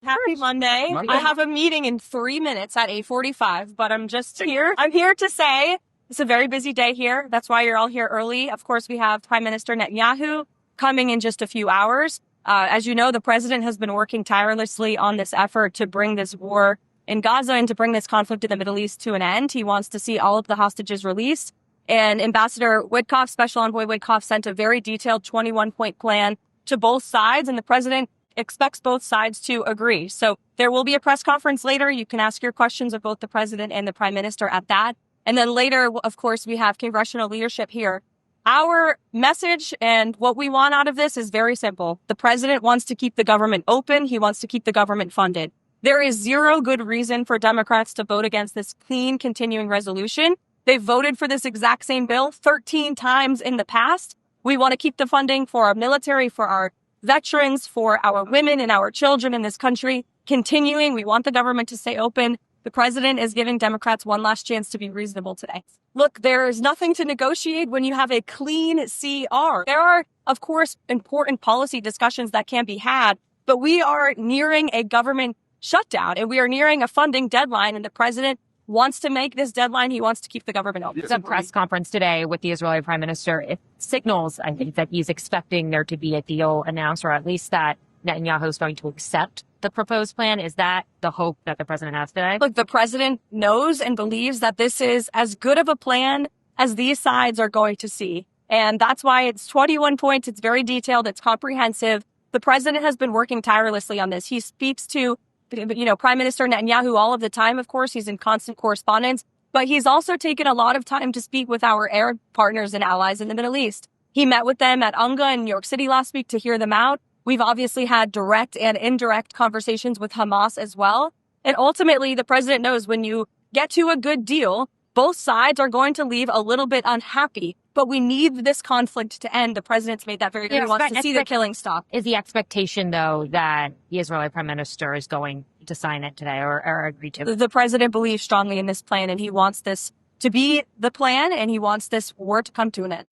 Happy Monday. I have a meeting in 3 minutes at 8:45, but I'm just here. I'm here to say it's a very busy day here. That's why you're all here early. Of course, we have Prime Minister Netanyahu coming in just a few hours. As you know, the president has been working tirelessly on this effort to bring this war in Gaza and to bring this conflict in the Middle East to an end. He wants to see all of the hostages released. And Ambassador Witkoff, Special Envoy Witkoff, sent a very detailed 21-point plan to both sides, and the president expects both sides to agree. So there will be a press conference later. You can ask your questions of both the president and the prime minister at that. And then later, of course, we have congressional leadership here. Our message and what we want out of this is very simple. The president wants to keep the government open. He wants to keep the government funded. There is zero good reason for Democrats to vote against this clean continuing resolution. They've voted for this exact same bill 13 times in the past. We want to keep the funding for our military, for our veterans, for our women and our children in this country continuing. We want the government to stay open. The president is giving Democrats one last chance to be reasonable today. Look, there is nothing to negotiate when you have a clean CR. There are, of course, important policy discussions that can be had, but we are nearing a government shutdown and we are nearing a funding deadline, and the president wants to make this deadline. He wants to keep the government open. The press conference today with the Israeli prime minister, it signals, I think, that he's expecting there to be a deal announced, or at least that Netanyahu is going to accept the proposed plan. Is that the hope that the president has today? Look, the president knows and believes that this is as good of a plan as these sides are going to see. And that's why it's 21 points. It's very detailed. It's comprehensive. The president has been working tirelessly on this. He speaks to Prime Minister Netanyahu all of the time, of course. He's in constant correspondence, but he's also taken a lot of time to speak with our Arab partners and allies in the Middle East. He met with them at UNGA in New York City last week to hear them out. We've obviously had direct and indirect conversations with Hamas as well. And ultimately, the president knows when you get to a good deal, both sides are going to leave a little bit unhappy. But we need this conflict to end. The president's made that very clear. He wants to see the killing stop. Is the expectation, though, that the Israeli prime minister is going to sign it today or agree to it? The president believes strongly in this plan, and he wants this to be the plan, and he wants this war to come to an end.